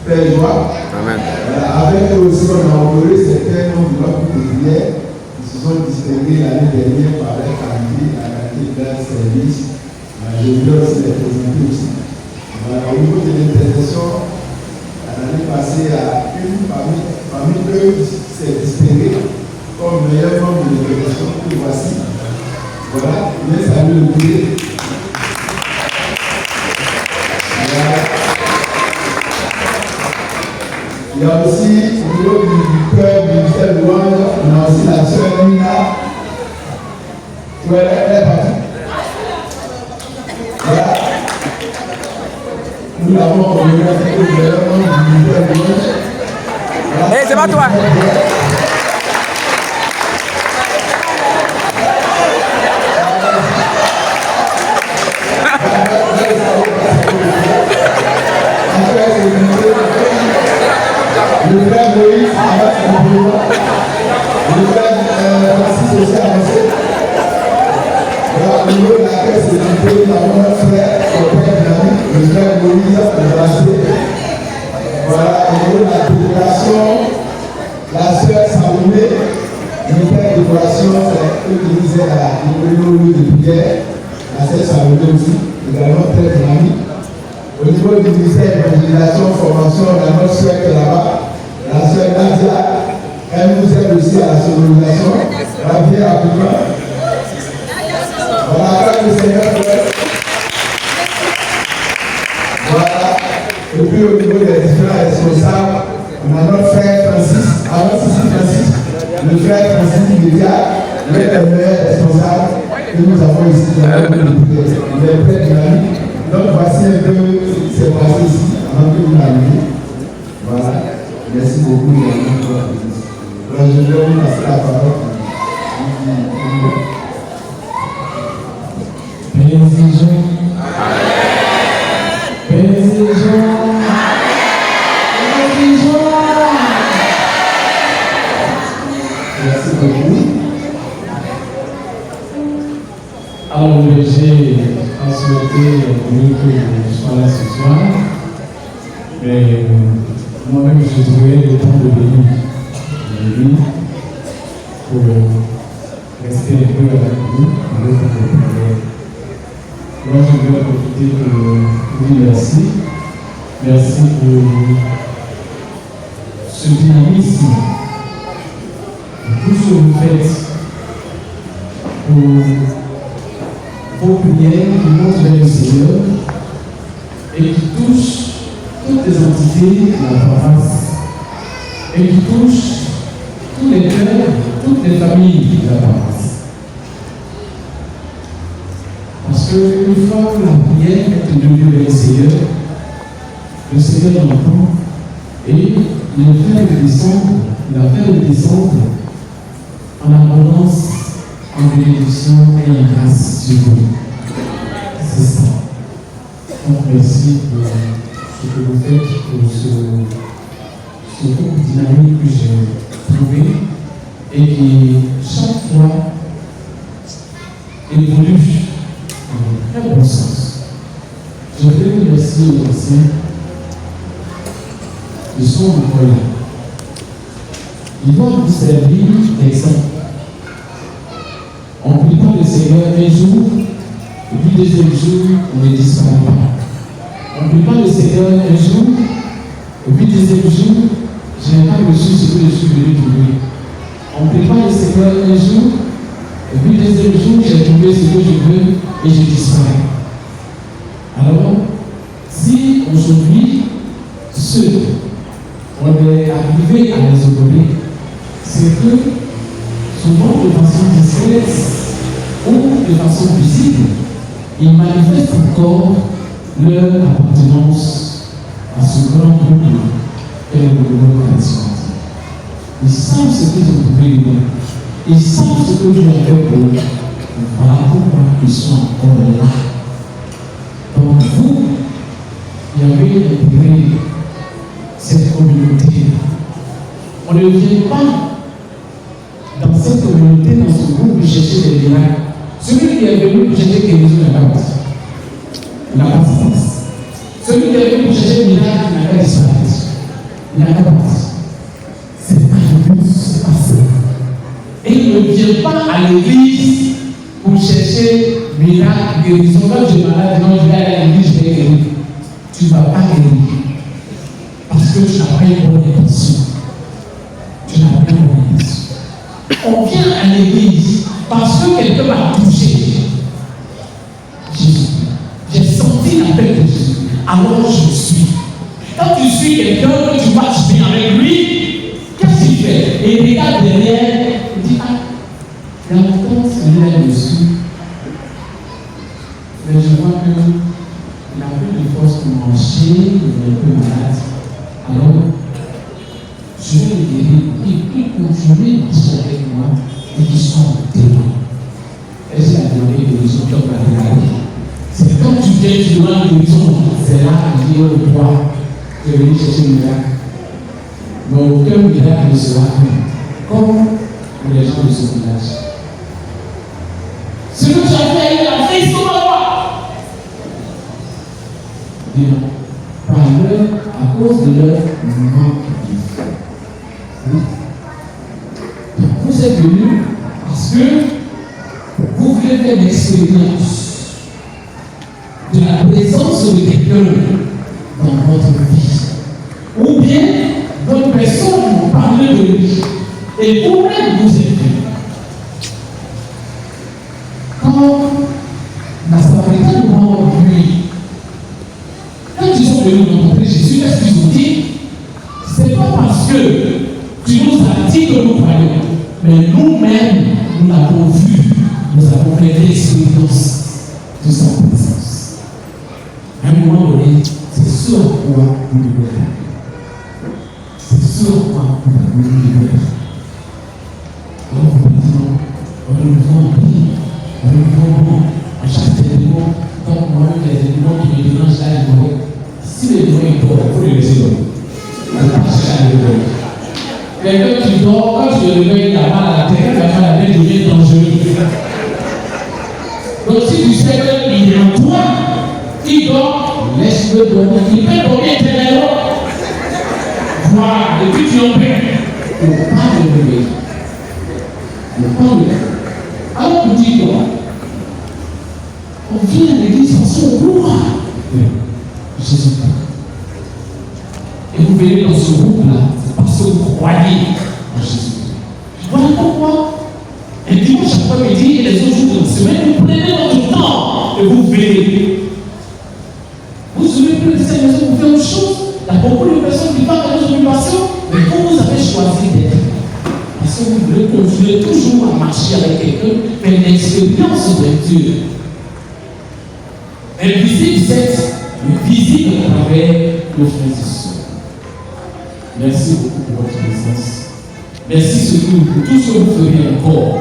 Père Joie. Amen. Avec eux aussi, on a honoré certains membres de notre groupe de prière qui se sont distingués l'année dernière par leur qualité, la qualité de leur service. Je voulais aussi les présenter aussi. Au niveau de l'intercession, l'année passée, il y a une parmi eux qui s'est distinguée comme meilleur membre de l'intercession que voici. Voilà, mais ça veut le dire. Il y a aussi, au niveau du cœur du ministère de Louange, on a aussi la sœur Nina. Où elle est partie. Voilà. Nous l'avons connu avec le gouvernement du ministère de Louange. Hé, c'est pas toi! Le frère Moïse avec son gouvernement. Le frère Francis aussi avancé. Voilà, au niveau de la caisse sécurité, nous avons un frère, son père Dynamique, le frère Moïse Brassé. Voilà, au niveau de la décoration, la sœur Salomé, le frère de décoration, c'est eux qui nous aident à livrer nos lieux de prière. La sœur Salomé aussi, également très dynamique. Au niveau du ministère d'évangélisation, formation, la notre sœur qui est là-bas, la sœur Nadia, elle nous aide aussi à la sonorisation. Elle vient rapidement. Voilà, le Seigneur. Voilà. notre frère Francis, alors Francis, le frère Francis Média, le meilleur responsable que nous avons ici dans les prêts dynamiques. Donc voici un peu ce qui s'est passé ici avant que vous n'arriviez. Voilà. Merci beaucoup. Alors je vais vous passer la parole. Merci beaucoup. Alors, j'ai souhaité que je sois là ce soir, mais moi-même, je trouvais le temps de venir pour rester un peu avec vous, Moi, je vais profiter pour vous dire merci. Merci pour ce dynamisme, pour tout ce que vous faites, pour vos prières qui montrent vers le Seigneur et qui touchent toutes les entités de la paroisse et qui touchent tous les cœurs, toutes les familles de la paroisse. Parce qu'une fois que la prière est devenue vers le Seigneur l'entend et il a fait le descendre en abondance, en bénédiction et en grâce sur vous. C'est ça. Donc merci pour ce que vous faites, pour ce groupe dynamique que j'ai trouvé et qui chaque fois évolue dans un très bon sens. Je voudrais remercier les anciens qui sont encore là. Ils doivent vous servir d'exemple. On ne prie pas le Seigneur un jour, et puis le deuxième jour, on ne disparaît pas. On ne prie pas le Seigneur un jour, et puis le deuxième jour, je n'ai pas reçu ce que je suis venu trouver. On ne prie pas le Seigneur un jour, et puis le deuxième jour, j'ai trouvé ce que je veux et je disparais. Alors, si aujourd'hui, ceux on est arrivé à les honorer, c'est que souvent de façon discrète ou de façon visible, ils manifestent encore leur appartenance à ce grand groupe et le gouvernement traditionnel. Ils savent ce qu'ils ont trouvé dedans. Ils savent ce que Dieu a fait pour eux. Voilà pourquoi ils sont encore là. Donc vous, il y avait intégré cette communauté. On ne vient pas dans cette communauté, dans ce groupe, pour chercher des miracles. Celui qui est venu pour chercher quelque chose n'a pas passé. Il n'a pas passé. Celui qui est venu pour chercher des miracles n'a pas disparu. Il n'a pas passé. C'est pas le but, c'est pas ça. Et il ne vient pas à l'église pour chercher miracle, guérison. Quand tu es malade, non, je vais aller à l'église, je vais guérir. Tu ne vas pas guérir. Parce que tu n'as pas une bonne intention. Tu n'as pas une bonne intention. On vient à l'église parce que quelqu'un m'a touché. Jésus. J'ai senti l'appel de Jésus. Alors je suis. Quand tu suis quelqu'un, que tu marches bien avec lui, qu'est-ce qu'il fait? Et il regarde derrière, il dit, ah, il y a longtemps, celui-là me suit. Mais je vois qu'il n'a plus de force pour marcher, il est un peu malade. Alors, je vais le guérir et puis continuer à marcher avec moi et qu'ils sont témoins. Est-ce qu'il a donné guérison comme la regarder? C'est quand tu viens, tu demandes guérison, c'est là que Dieu le droit de venir chercher le miracle. Mais aucun miracle ne sera fait, comme les gens de ce village. Ce que tu as fait, il a fait sur moi. Dis non. Par leur, à cause de leur manque de foi. Oui. Donc vous êtes venus parce que vous voulez faire l'expérience de la présence de quelqu'un dans votre vie. Ou bien d'autres personnes vous parlent de lui et vous-même vous êtes venus. Quand la Samaritaine nous rend lui, quand ils sont venus rencontrer Jésus, qu'est-ce qu'ils ont dit? C'est pas parce que l'avons vu, nous avons fait l'expérience de sa présence. À un moment donné, c'est ce à quoi nous devons faire. C'est ce à quoi nous devons faire. Alors, maintenant, on nous devons prier, on nous devons à chaque élément, comme moi-même, les éléments qui me dérangent là, si l'élément est bon, il faut le laisser là. On ne peut pas chercher à l'élément. Quelqu'un qui dort, quand tu le réveilles, il a mal à la tête, il a mal à la tête, il devient dangereux. Donc si tu sais qu'il est en toi, il dort, laisse-le dormir. Il peut dormir éternellement. Voilà, et puis tu en paix. Il ne faut pas le réveiller. Il ne faut pas le réveiller. Alors petit toi, on vient à l'église en son gloire. Jésus-Christ. Et vous verrez dans ce groupe-là, c'est parce que vous croyez en Jésus-Christ. Voilà pourquoi, un dimanche après-midi et les autres jours de la semaine, vous prenez votre temps et vous verrez. Vous serez plus de cette maison pour faire autre chose. Il y a beaucoup de personnes qui parlent de l'occupation, mais quand vous avez choisi d'être, parce que vous voulez continuer toujours à marcher avec quelqu'un, mais l'expérience de Dieu. Invisible, c'est visible à travers nos frères et sœurs. Merci beaucoup pour votre présence. Merci surtout pour tout ce que vous ferez encore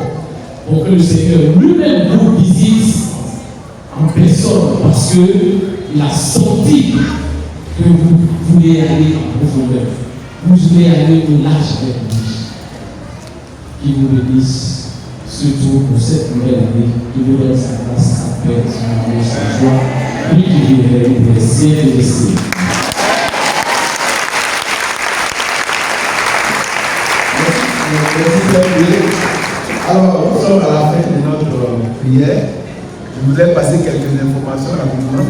pour que le Seigneur lui-même vous visite en personne parce qu'il a senti que vous voulez aller en profondeur. Vous voulez aller au large avec lui. Qu'il vous bénisse surtout pour cette nouvelle année. Qu'il vous donne sa grâce, sa paix, son amour, sa joie. Et qu'il vous révèle des siècles et des siècles. Alors, nous sommes à la fin de notre prière. Je voudrais passer quelques informations rapidement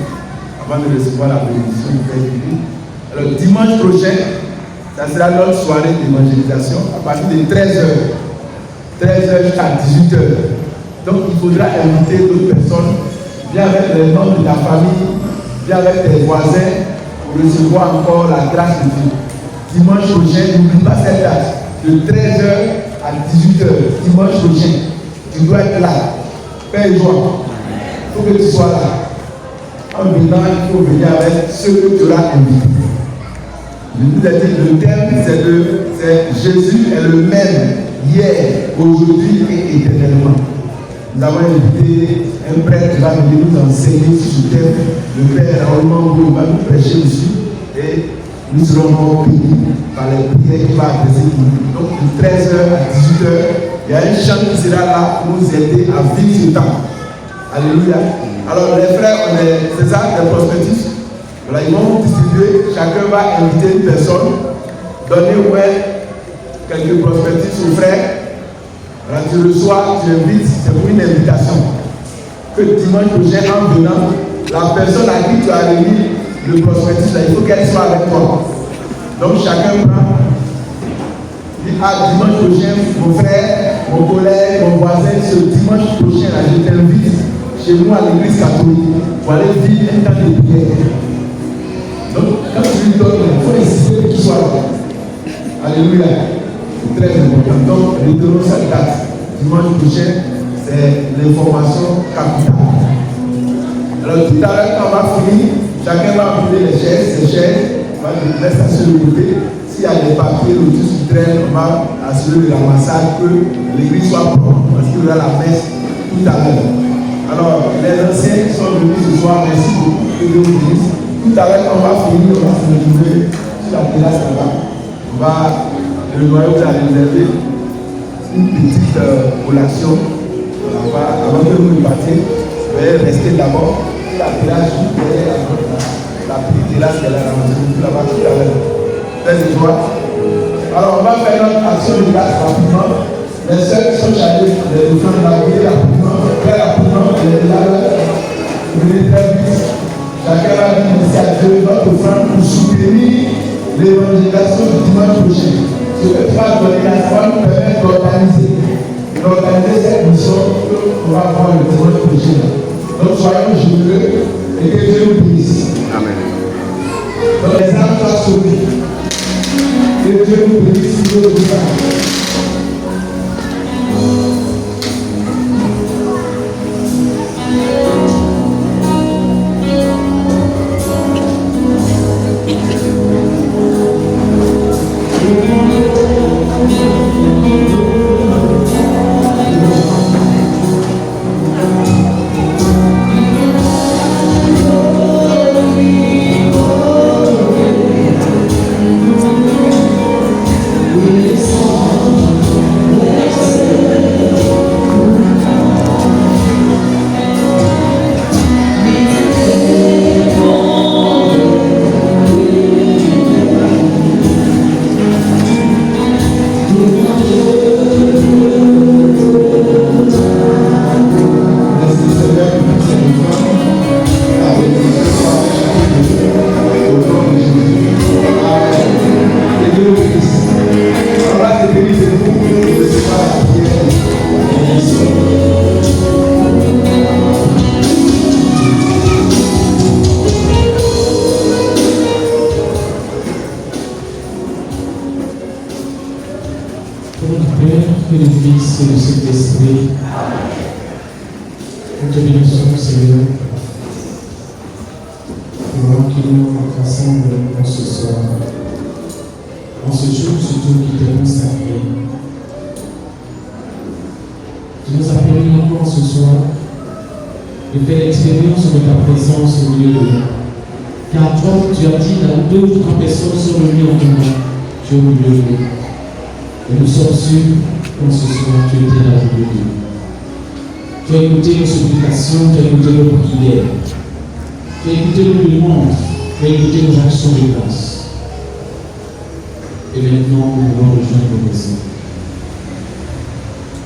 avant de recevoir la bénédiction du Père Divin. Alors, dimanche prochain, ça sera notre soirée d'évangélisation à partir de 13h. 13h jusqu'à 18h. Donc, il faudra inviter d'autres personnes. Viens avec les membres de ta famille, viens avec tes voisins pour recevoir encore la grâce de Dieu. Dimanche prochain, n'oublie pas cette date. De 13h à 18h, dimanche prochain, tu dois être là. Père et joie, il faut que tu sois là. En venant, il faut venir avec ceux que tu auras invités. Je vous ai dit, le thème, c'est Jésus est le même hier, aujourd'hui et éternellement. Nous avons invité un prêtre qui va venir nous enseigner sur ce thème. Le Père Raoul va nous prêcher dessus. Et nous serons encore bénis par les prières qu'il va adresser pour nous. Donc, de 13h à 18h, il y a un chant qui sera là pour nous aider à vivre ce temps. Alléluia. Alors, les frères, c'est ça, des prospectus. Voilà, ils vont vous distribuer. Chacun va inviter une personne. Donner quelques prospectus aux frères. Voilà, tu reçois, tu invites, c'est pour une invitation. Que dimanche prochain, en venant, la personne à qui tu as remis le prospectus, il faut qu'elle soit avec toi. Donc chacun prend. Dit, dimanche prochain, mon frère, mon collègue, mon voisin, ce dimanche prochain, là, je t'invite chez nous à l'église catholique pour aller vivre un temps de prière. Donc, quand tu lui donnes, il faut insister pour qu'il soit là. Alléluia. C'est très important. Donc, retenons cette date. Dimanche prochain, c'est l'information capitale. Alors, tout à l'heure, quand on va finir, chacun va appeler les chaises, on va les mettre sur le côté. S'il y a des papiers ou tout ce qui traîne, on va assurer le ramassage que l'église soit propre, parce qu'il y aura la messe tout à l'heure. Alors, les anciens qui sont venus ce soir, merci beaucoup, que Dieu vous bénisse. Tout à l'heure, quand on va finir, on va se retrouver sur la terrasse là-bas. Le noyau vous a réservé une petite collation. Avant que nous partions, veuillez rester d'abord. La terrasse, la petite terrasse qu'elle a ramassée, là-bas tout à l'heure. Faites joie. Alors, on va faire notre action de grâce rapidement. Les sœurs qui sont chargées de faire la vie rapidement, très rapidement, les là, venez très vite. Chacun va dire merci à Dieu, notre offrande pour soutenir l'évangélisation du dimanche prochain. Ce que tu vas donner, ça va nous permettre d'organiser cette mission qu'on va voir le dimanche prochain. Donc soyons généreux et que Dieu nous bénisse. Amen. Donc les âmes soient sauvées. Que Dieu nous bénisse. Pour le Père, que le Fils et le Saint-Esprit. Nous te bénissons, Seigneur, pour qu'il nous rassemble en ce soir, en ce jour surtout qui t'est consacré. Tu nous as permis encore ce soir de faire l'expérience de ta présence au milieu de nous. Car toi, tu as dit, là où 2 ou 3 personnes sont réunies en ton nom, tu es au milieu de nous. Et nous sommes sûrs qu'en ce soir, tu étais là au milieu de nous. Tu as écouté nos supplications, tu as écouté nos prières, tu as écouté nos demandes, tu as écouté nos actions de grâce. Et maintenant, nous voulons rejoindre nos maisons.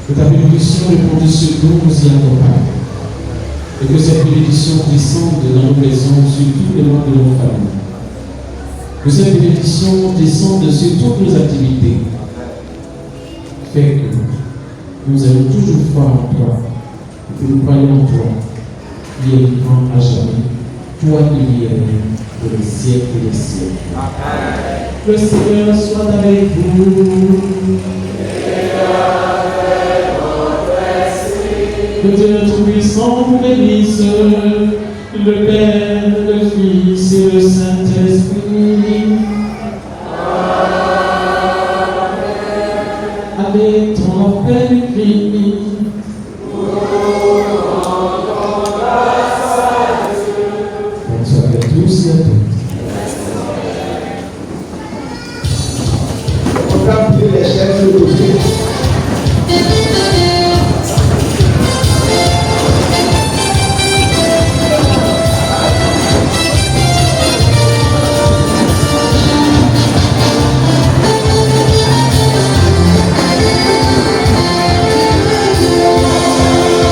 Que ta bénédiction répondue sur nous nous y accompagne. Et que cette bénédiction descende dans nos maisons, sur tous les membres de nos familles. Que cette bénédiction descende sur toutes nos activités. Fais que nous allons toujours croire en toi. Que nous croyons en toi, qui est vivant à jamais, toi qui es pour les siècles et les siècles. Amen. Le Seigneur soit avec vous. Que Dieu Tout-Puissant vous bénisse, le Père, le Fils et le Saint-Esprit. Amen. Avec ton appel fini.